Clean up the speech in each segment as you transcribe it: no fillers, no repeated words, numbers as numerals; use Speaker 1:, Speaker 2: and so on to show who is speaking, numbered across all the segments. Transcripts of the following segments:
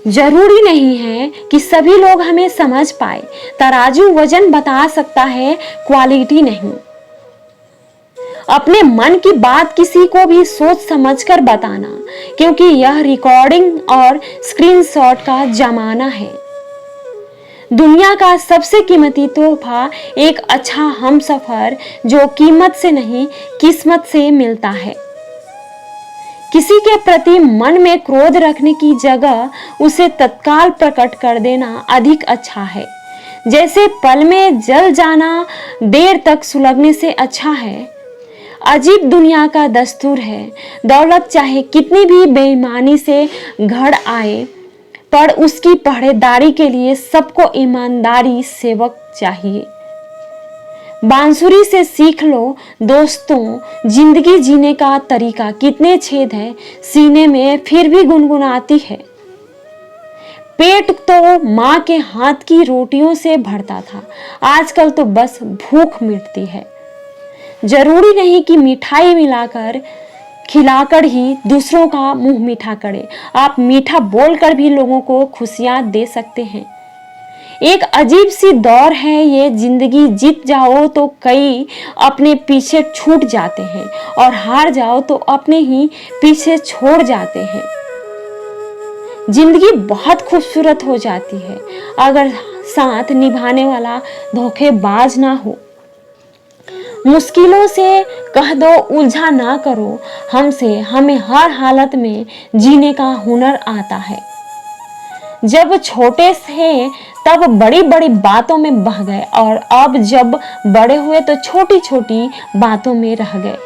Speaker 1: जरूरी नहीं है कि सभी लोग हमें समझ पाए। तराजू वजन बता सकता है, क्वालिटी नहीं। अपने मन की बात किसी को भी सोच समझकर बताना, क्योंकि यह रिकॉर्डिंग और स्क्रीनशॉट का जमाना है। दुनिया का सबसे कीमती तोहफा एक अच्छा हमसफर, जो कीमत से नहीं किस्मत से मिलता है। किसी के प्रति मन में क्रोध रखने की जगह उसे तत्काल प्रकट कर देना अधिक अच्छा है। जैसे पल में जल जाना देर तक सुलगने से अच्छा है। अजीब दुनिया का दस्तूर है, दौलत चाहे कितनी भी बेईमानी से घड़ आए, पर उसकी पहरेदारी के लिए सबको ईमानदारी सेवक चाहिए। बांसुरी से सीख लो दोस्तों, जिंदगी जीने का तरीका। कितने छेद है सीने में, फिर भी गुनगुनाती है। पेट तो माँ के हाथ की रोटियों से भरता था, आजकल तो बस भूख मिटती है। जरूरी नहीं कि मिठाई मिलाकर खिलाकर ही दूसरों का मुंह मीठा करे। आप मीठा बोलकर भी लोगों को खुशियां दे सकते हैं। एक अजीब सी दौर है ये जिंदगी। जीत जाओ तो कई अपने पीछे छूट जाते हैं, और हार जाओ तो अपने ही पीछे छोड़ जाते हैं। जिंदगी बहुत खूबसूरत हो जाती है अगर साथ निभाने वाला धोखेबाज ना हो। मुश्किलों से कह दो उलझा ना करो हमसे, हमें हर हालत में जीने का हुनर आता है। जब छोटे थे तब बड़ी बड़ी बातों में बह गए, और अब जब बड़े हुए तो छोटी छोटी बातों में रह गए।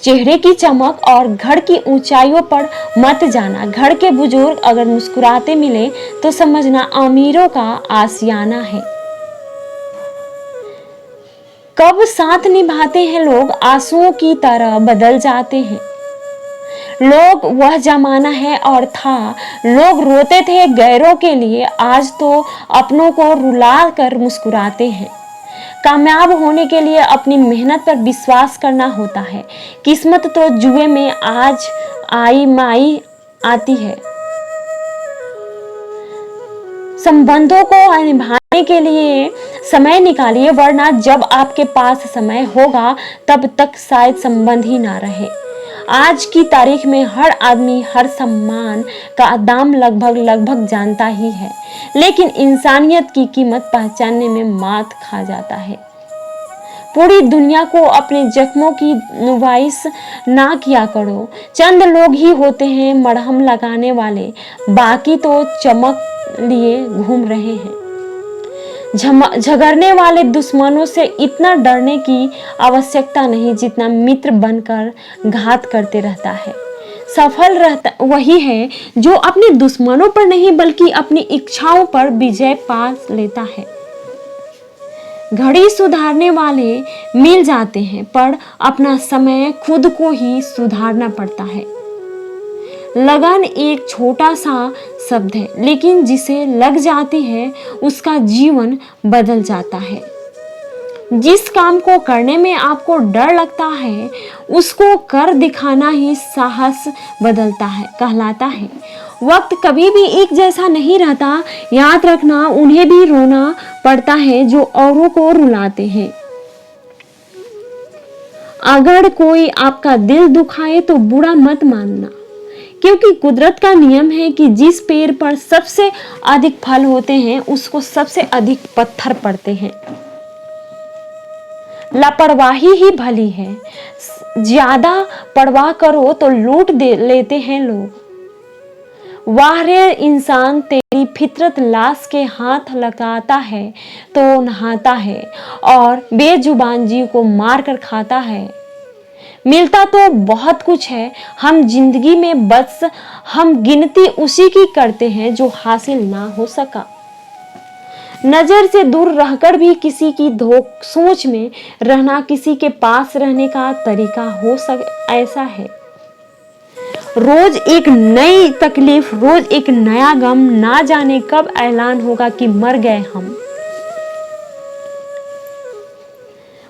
Speaker 1: चेहरे की चमक और घर की ऊंचाइयों पर मत जाना। घर के बुजुर्ग अगर मुस्कुराते मिले तो समझना अमीरों का आशियाना है। कब साथ निभाते हैं लोग आंसुओं की तरह बदल जाते हैं। लोग वह जमाना है और था, लोग रोते थे गैरों के लिए, आज तो अपनों को रुला कर मुस्कुराते हैं। कामयाब होने के लिए अपनी मेहनत पर विश्वास करना होता है। किस्मत तो जुए में आज आई माई आती है। संबंधों को निभाने के लिए समय निकालिए, वरना जब आपके पास समय होगा तब तक शायद संबंध ही ना रहे। आज की तारीख में हर आदमी हर सम्मान का दाम लगभग जानता ही है, लेकिन इंसानियत की कीमत पहचानने में मात खा जाता है। पूरी दुनिया को अपने जख्मों की नुमाइश ना किया करो। चंद लोग ही होते हैं मरहम लगाने वाले, बाकी तो चमक लिए घूम रहे हैं। झगड़ने वाले दुश्मनों से इतना डरने की आवश्यकता नहीं जितना मित्र बनकर घात करते रहता है। सफल रहता वही है जो अपने दुश्मनों पर नहीं बल्कि अपनी इच्छाओं पर विजय पा लेता है। घड़ी सुधारने वाले मिल जाते हैं, पर अपना समय खुद को ही सुधारना पड़ता है। लगन एक छोटा सा शब्द है, लेकिन जिसे लग जाती है उसका जीवन बदल जाता है। जिस काम को करने में आपको डर लगता है उसको कर दिखाना ही साहस कहलाता है। वक्त कभी भी एक जैसा नहीं रहता, याद रखना उन्हें भी रोना पड़ता है जो औरों को रुलाते हैं। अगर कोई आपका दिल दुखाए तो बुरा मत मानना, क्योंकि कुदरत का नियम है कि जिस पेड़ पर सबसे अधिक फल होते हैं उसको सबसे अधिक पत्थर पड़ते हैं। लापरवाही ही भली है, ज्यादा परवाह करो तो लूट लेते हैं लोग। वाह रे इंसान, तेरी फितरत लाश के हाथ लगाता है तो नहाता है, और बेजुबान जीव को मार कर खाता है। मिलता तो बहुत कुछ है हम जिंदगी में, बस हम गिनती उसी की करते हैं जो हासिल ना हो सका। नजर से दूर रहकर भी किसी की सोच में रहना किसी के पास रहने का तरीका हो ऐसा है। रोज एक नई तकलीफ, रोज एक नया गम, ना जाने कब ऐलान होगा कि मर गए हम।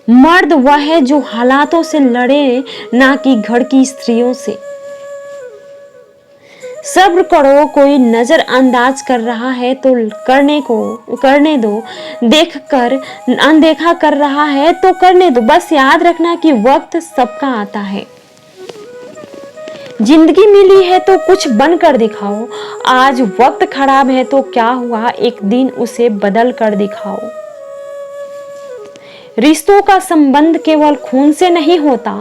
Speaker 1: मर्द वह है जो हालातों से लड़े, ना कि घर की स्त्रियों से। सब्र करो, कोई नजरअंदाज कर रहा है तो करने दो, देखकर अनदेखा कर रहा है तो करने दो। बस याद रखना कि वक्त सबका आता है। जिंदगी मिली है तो कुछ बन कर दिखाओ। आज वक्त खराब है तो क्या हुआ, एक दिन उसे बदल कर दिखाओ। रिश्तों का संबंध केवल खून से नहीं होता,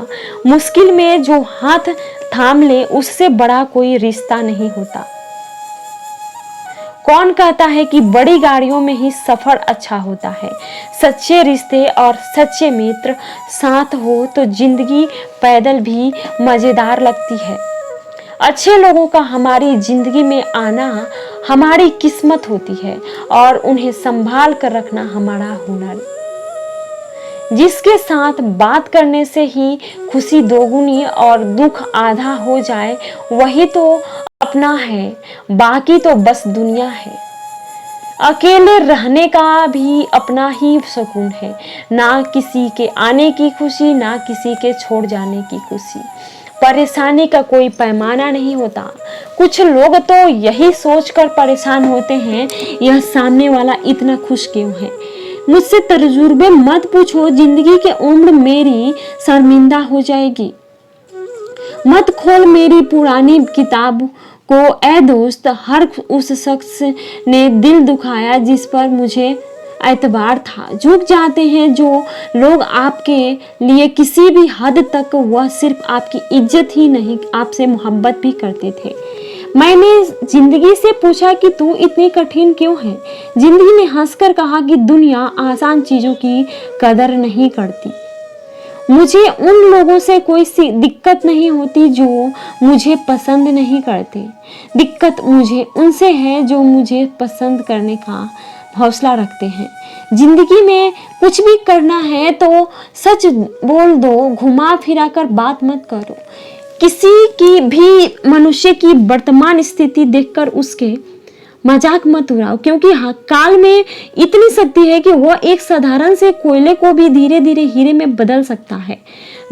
Speaker 1: मुश्किल में जो हाथ थाम ले उससे बड़ा कोई रिश्ता नहीं होता। कौन कहता है कि बड़ी गाड़ियों में ही सफर अच्छा होता है। सच्चे रिश्ते और सच्चे मित्र साथ हो तो जिंदगी पैदल भी मजेदार लगती है। अच्छे लोगों का हमारी जिंदगी में आना हमारी किस्मत होती है और उन्हें संभाल कर रखना हमारा हुनर। जिसके साथ बात करने से ही खुशी दोगुनी और दुख आधा हो जाए वही तो अपना है, बाकी तो बस दुनिया है। अकेले रहने का भी अपना ही सुकून है, ना किसी के आने की खुशी, ना किसी के छोड़ जाने की खुशी। परेशानी का कोई पैमाना नहीं होता। कुछ लोग तो यही सोचकर परेशान होते हैं, यह सामने वाला इतना खुश क्यों है। मुझसे तजुर्बे मत पूछो, जिंदगी की उम्र मेरी शर्मिंदा हो जाएगी। मत खोल मेरी पुरानी किताब को ऐ दोस्त, हर उस शख्स ने दिल दुखाया जिस पर मुझे एतबार था। झुक जाते हैं जो लोग आपके लिए किसी भी हद तक, वह सिर्फ आपकी इज्जत ही नहीं आपसे मोहब्बत भी करते थे। मैंने जिंदगी से पूछा कि तू इतनी कठिन क्यों है। जिंदगी ने हंसकर कहा कि दुनिया आसान चीजों की कदर नहीं करती। मुझे उन लोगों से कोई सी दिक्कत नहीं होती जो मुझे पसंद नहीं करते। दिक्कत मुझे उनसे है जो मुझे पसंद करने का हौसला रखते हैं। जिंदगी में कुछ भी करना है तो सच बोल दो, घुमा फिरा कर बात मत करो। किसी की भी मनुष्य की वर्तमान स्थिति देखकर उसके मजाक मत उड़ाओ, क्योंकि काल में इतनी शक्ति है कि वह एक साधारण से कोयले को भी धीरे धीरे हीरे में बदल सकता है।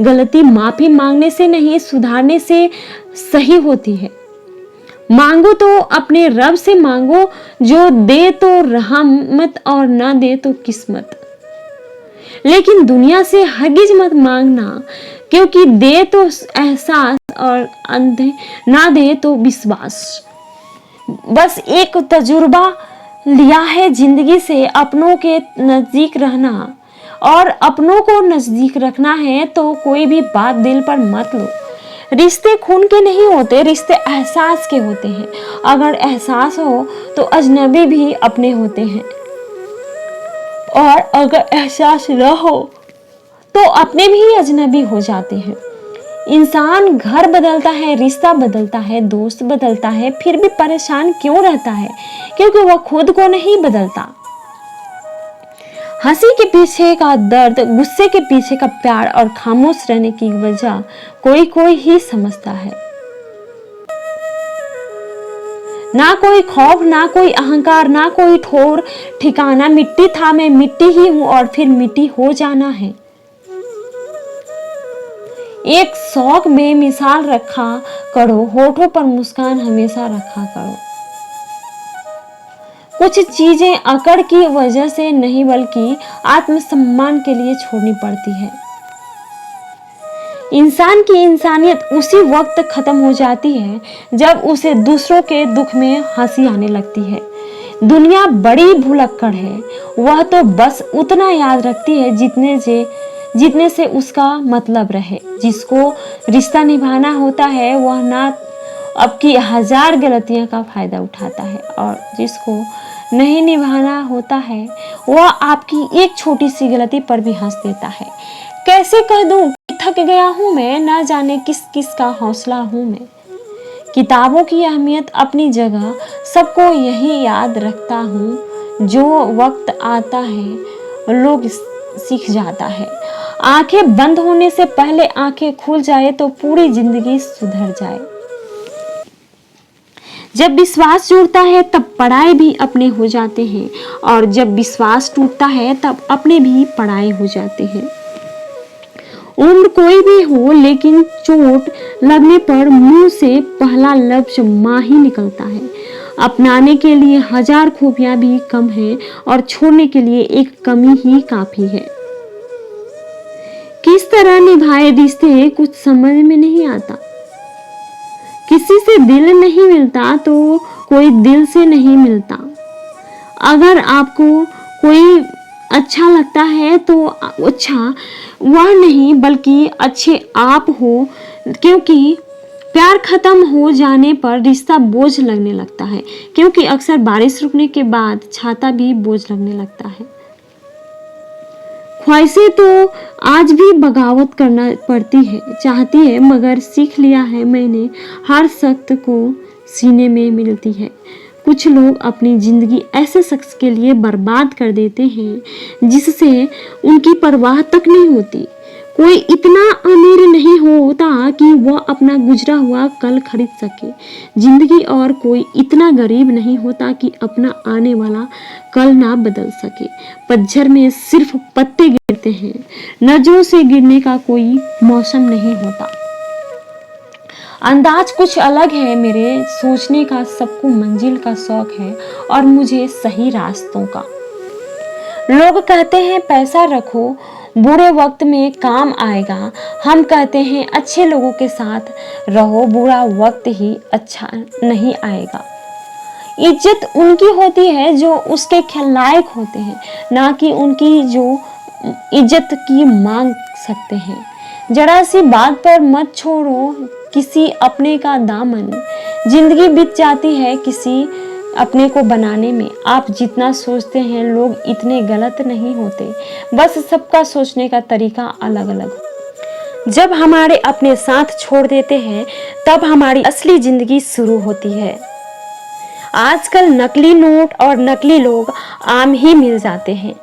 Speaker 1: गलती माफी मांगने से नहीं, सुधारने से सही होती है। मांगो तो अपने रब से मांगो, जो दे तो रहमत और ना दे तो किस्मत। लेकिन दुनिया से हरगिज मत मांगना, क्योंकि दे तो एहसास और अंधे ना दे तो विश्वास। बस एक तजुर्बा लिया है जिंदगी से, अपनों के नजदीक रहना और अपनों को नजदीक रखना है तो कोई भी बात दिल पर मत लो। रिश्ते खून के नहीं होते, रिश्ते एहसास के होते हैं। अगर एहसास हो तो अजनबी भी अपने होते हैं, और अगर एहसास न हो तो अपने भी अजनबी हो जाते हैं। इंसान घर बदलता है, रिश्ता बदलता है, दोस्त बदलता है, फिर भी परेशान क्यों रहता है? क्योंकि वह खुद को नहीं बदलता। हंसी के पीछे का दर्द, गुस्से के पीछे का प्यार और खामोश रहने की वजह कोई कोई ही समझता है। ना कोई खौफ, ना कोई अहंकार, ना कोई ठोर ठिकाना। मिट्टी था, मैं मिट्टी ही हूं और फिर मिट्टी हो जाना है। एक शौक बेमिसाल रखा करो, होठों पर मुस्कान हमेशा रखा करो। कुछ चीजें अकड़ की वजह से नहीं बल्कि आत्मसम्मान के लिए छोड़नी पड़ती है। इंसान की इंसानियत उसी वक्त खत्म हो जाती है जब उसे दूसरों के दुख में हंसी आने लगती है। दुनिया बड़ी भुलक्कड़ है, वह तो बस उतना याद रखती है जितने से उसका मतलब रहे। जिसको रिश्ता निभाना होता है वह ना आपकी 1000 गलतियां का फायदा उठाता है, और जिसको नहीं निभाना होता है वह आपकी एक छोटी सी गलती पर भी हंस देता है। कैसे कह दूं कि थक गया हूं मैं, ना जाने किस किस का हौसला हूं मैं। किताबों की अहमियत अपनी जगह, सबको यही याद रखता हूं। जो वक्त आता है लोग सीख जाता है। आंखें बंद होने से पहले आंखें खुल जाए तो पूरी जिंदगी सुधर जाए। जब विश्वास जुड़ता है तब पराये भी अपने हो जाते हैं, और जब विश्वास टूटता है तब अपने भी पराये हो जाते हैं। उम्र कोई भी हो, लेकिन चोट लगने पर मुंह से पहला लफ्ज मां ही निकलता है। अपनाने के लिए हजार खूबियां भी कम है और छोड़ने के लिए एक कमी ही काफी है। किस तरह निभाए रिश्ते कुछ समझ में नहीं आता। किसी से दिल नहीं मिलता तो कोई दिल से नहीं मिलता। अगर आपको कोई अच्छा लगता है तो अच्छा वह नहीं बल्कि अच्छे आप हो, क्योंकि प्यार खत्म हो जाने पर रिश्ता बोझ लगने लगता है, क्योंकि अक्सर बारिश रुकने के बाद छाता भी बोझ लगने लगता है। ख्वाहिशें तो आज भी बगावत करना पड़ती है, चाहती है, मगर सीख लिया है मैंने हर सख्त को सीने में मिलती है। कुछ लोग अपनी जिंदगी ऐसे शख्स के लिए बर्बाद कर देते हैं जिससे उनकी परवाह तक नहीं होती। कोई इतना अमीर नहीं होता कि वह अपना गुजरा हुआ कल खरीद सके जिंदगी, और कोई इतना गरीब नहीं होता कि अपना आने वाला कल ना बदल सके। पतझड़ में सिर्फ पत्ते गिरते हैं, नजरों से गिरने का कोई मौसम नहीं होता। अंदाज कुछ अलग है मेरे सोचने का, सबको मंजिल का शौक है और मुझे सही रास्तों का। लोग कहते हैं पैसा रखो बुरे वक्त में काम आएगा, हम कहते हैं अच्छे लोगों के साथ रहो बुरा वक्त ही अच्छा नहीं आएगा। इज्जत उनकी होती है जो उसके लायक होते हैं, ना कि उनकी जो इज्जत की मांग सकते हैं। जरा सी बात पर मत छोड़ो किसी अपने का दामन, जिंदगी बीत जाती है किसी अपने को बनाने में। आप जितना सोचते हैं लोग इतने गलत नहीं होते, बस सबका सोचने का तरीका अलग अलग। जब हमारे अपने साथ छोड़ देते हैं तब हमारी असली जिंदगी शुरू होती है। आजकल नकली नोट और नकली लोग आम ही मिल जाते हैं।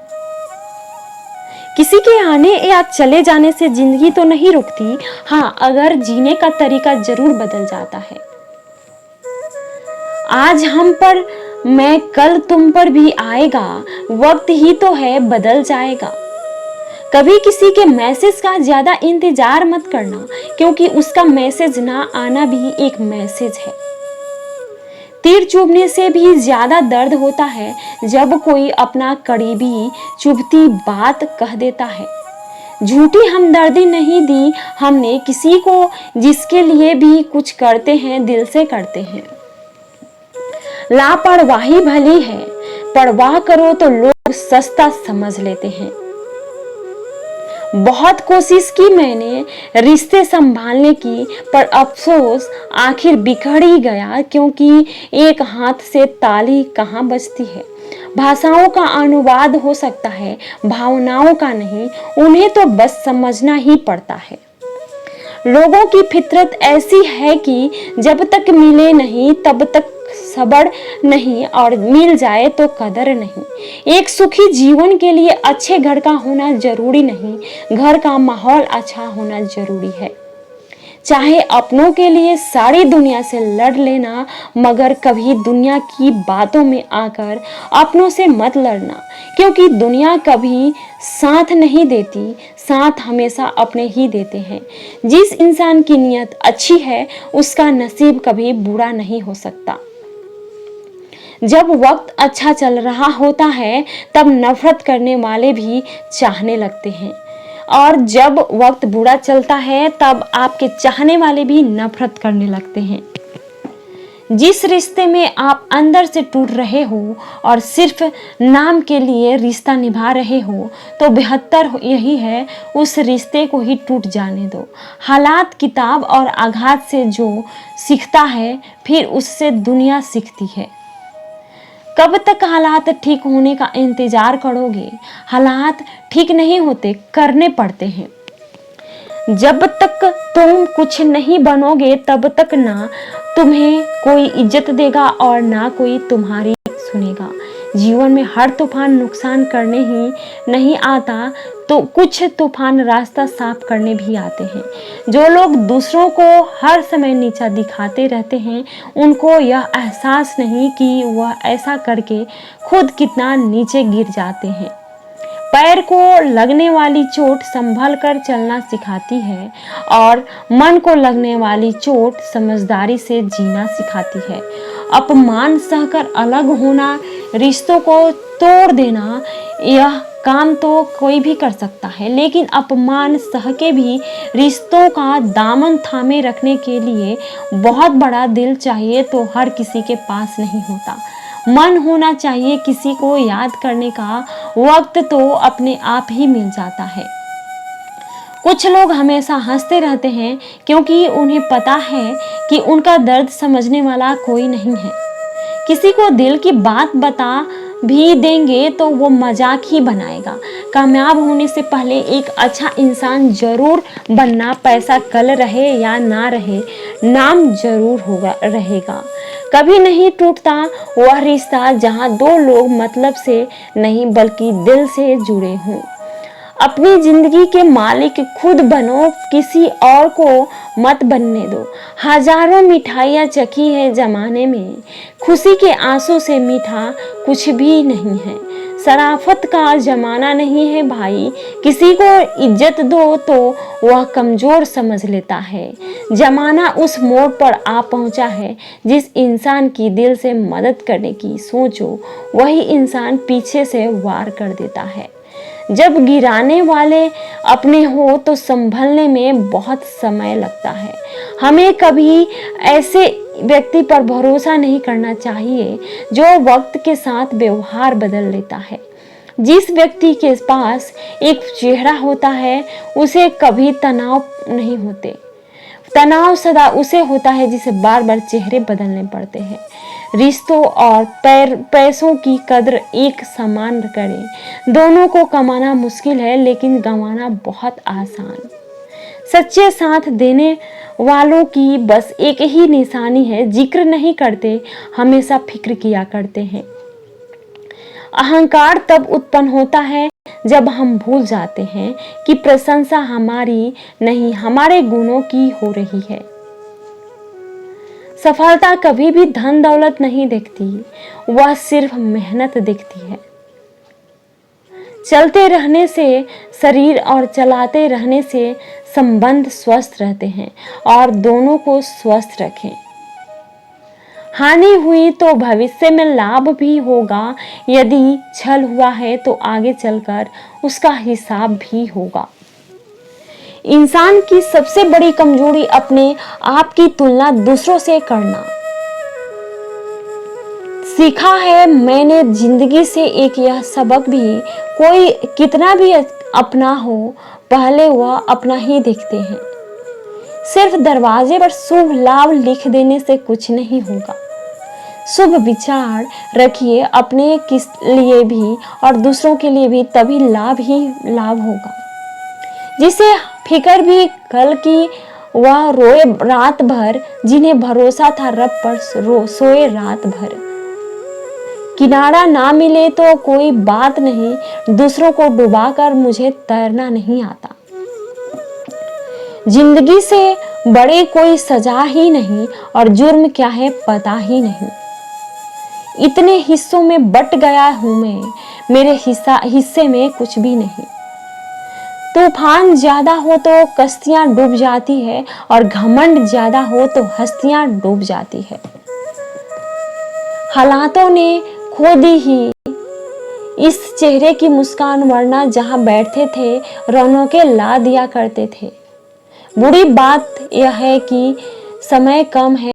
Speaker 1: किसी के आने या चले जाने से जिंदगी तो नहीं रुकती, हाँ, अगर जीने का तरीका जरूर बदल जाता है। आज हम पर मैं कल तुम पर भी आएगा, वक्त ही तो है बदल जाएगा। कभी किसी के मैसेज का ज्यादा इंतजार मत करना, क्योंकि उसका मैसेज ना आना भी एक मैसेज है। तीर चुभने से भी ज्यादा दर्द होता है जब कोई अपना करीबी चुभती बात कह देता है। झूठी हमदर्दी नहीं दी हमने किसी को, जिसके लिए भी कुछ करते हैं दिल से करते हैं। लापरवाही भली है, परवाह करो तो लोग सस्ता समझ लेते हैं। बहुत कोशिश की मैंने रिश्ते संभालने की, पर अफसोस आखिर बिखर ही गया, क्योंकि एक हाथ से ताली कहाँ बजती है। भाषाओं का अनुवाद हो सकता है, भावनाओं का नहीं, उन्हें तो बस समझना ही पड़ता है। लोगों की फितरत ऐसी है कि जब तक मिले नहीं तब तक सब्र नहीं, और मिल जाए तो कदर नहीं। एक सुखी जीवन के लिए अच्छे घर का होना जरूरी नहीं, घर का माहौल अच्छा होना जरूरी है। चाहे अपनों के लिए सारी दुनिया से लड़ लेना, मगर कभी दुनिया की बातों में आकर अपनों से मत लड़ना, क्योंकि दुनिया कभी साथ नहीं देती, साथ हमेशा अपने ही देते हैं। जिस इंसान की नीयत अच्छी है उसका नसीब कभी बुरा नहीं हो सकता। जब वक्त अच्छा चल रहा होता है तब नफरत करने वाले भी चाहने लगते हैं, और जब वक्त बुरा चलता है तब आपके चाहने वाले भी नफरत करने लगते हैं। जिस रिश्ते में आप अंदर से टूट रहे हो और सिर्फ नाम के लिए रिश्ता निभा रहे हो, तो बेहतर यही है उस रिश्ते को ही टूट जाने दो। हालात, किताब और आघात से जो सीखता है फिर उससे दुनिया सीखती है। कब तक हालात ठीक होने का इंतजार करोगे? हालात ठीक नहीं होते, करने पड़ते हैं। जब तक तुम कुछ नहीं बनोगे तब तक ना तुम्हें कोई इज्जत देगा और ना कोई तुम्हारी सुनेगा। जीवन में हर तूफान नुकसान करने ही नहीं आता, तो कुछ तूफान रास्ता साफ करने भी आते हैं। जो लोग दूसरों को हर समय नीचा दिखाते रहते हैं, उनको यह एहसास नहीं कि वह ऐसा करके खुद कितना नीचे गिर जाते हैं। पैर को लगने वाली चोट संभल कर चलना सिखाती है और मन को लगने वाली चोट समझदारी से जीना सिखाती है। अपमान सहकर अलग होना, रिश्तों को तोड़ देना, यह काम तो कोई भी कर सकता है, लेकिन अपमान सह के भी रिश्तों का दामन थामे रखने के लिए बहुत बड़ा दिल चाहिए, तो हर किसी के पास नहीं होता। मन होना चाहिए, किसी को याद करने का वक्त तो अपने आप ही मिल जाता है। कुछ लोग हमेशा हंसते रहते हैं क्योंकि उन्हें पता है कि उनका दर्द समझने वाला कोई नहीं है। किसी को दिल की बात बता भी देंगे तो वो मजाक ही बनाएगा। कामयाब होने से पहले एक अच्छा इंसान जरूर बनना। पैसा कल रहे या ना रहे, नाम जरूर होगा रहेगा। कभी नहीं टूटता वह रिश्ता जहां दो लोग मतलब से नहीं बल्कि दिल से जुड़े हों। अपनी जिंदगी के मालिक खुद बनो, किसी और को मत बनने दो। हजारों मिठाइयाँ चखी है जमाने में, खुशी के आंसू से मीठा कुछ भी नहीं है। शराफत का जमाना नहीं है भाई, किसी को इज्जत दो तो वह कमजोर समझ लेता है। जमाना उस मोड़ पर आ पहुंचा है, जिस इंसान की दिल से मदद करने की सोचो वही इंसान पीछे से वार कर देता है। जब गिराने वाले अपने हो तो संभलने में बहुत समय लगता है। हमें कभी ऐसे व्यक्ति पर भरोसा नहीं करना चाहिए जो वक्त के साथ व्यवहार बदल लेता है। जिस व्यक्ति के पास एक चेहरा होता है उसे कभी तनाव नहीं होते। तनाव सदा उसे होता है जिसे बार बार चेहरे बदलने पड़ते हैं। रिश्तों और पैसों की कद्र एक समान करें। दोनों को कमाना मुश्किल है लेकिन गंवाना बहुत आसान। सच्चे साथ देने वालों की बस एक ही निशानी है, जिक्र नहीं करते, हमेशा फिक्र किया करते हैं। अहंकार तब उत्पन्न होता है जब हम भूल जाते हैं कि प्रशंसा हमारी नहीं हमारे गुणों की हो रही है। सफलता कभी भी धन दौलत नहीं दिखती, वह सिर्फ मेहनत दिखती है। चलते रहने से शरीर और चलाते रहने से संबंध स्वस्थ रहते हैं और दोनों को स्वस्थ रखें। हानि हुई तो भविष्य में लाभ भी होगा, यदि छल हुआ है तो आगे चलकर उसका हिसाब भी होगा। इंसान की सबसे बड़ी कमजोरी अपने आप की तुलना दूसरों से करना। सीखा है मैंने जिंदगी से एक यह सबक भी, कोई कितना भी अपना हो पहले वह अपना ही देखते हैं। सिर्फ दरवाजे पर शुभ लाभ लिख देने से कुछ नहीं होगा। शुभ विचार रखिए अपने लिए भी और दूसरों के लिए भी, तभी लाभ ही लाभ होगा। जिसे फिक्र भी कल की वह रोए रात भर, जिन्हें भरोसा था रब पर सोए रात भर। किनारा ना मिले तो कोई बात नहीं, दूसरों को डुबाकर मुझे तैरना नहीं आता। जिंदगी से बड़े कोई सजा ही नहीं और जुर्म क्या है पता ही नहीं। इतने हिस्सों में बट गया हूं मैं, मेरे हिस्से में कुछ भी नहीं। तूफान ज्यादा हो तो कश्तियां डूब जाती है और घमंड ज्यादा हो तो हस्तियां डूब जाती है। हालातों ने खो दी ही इस चेहरे की मुस्कान, वरना जहां बैठते थे रौनकें ला दिया करते थे। बुरी बात यह है कि समय कम है।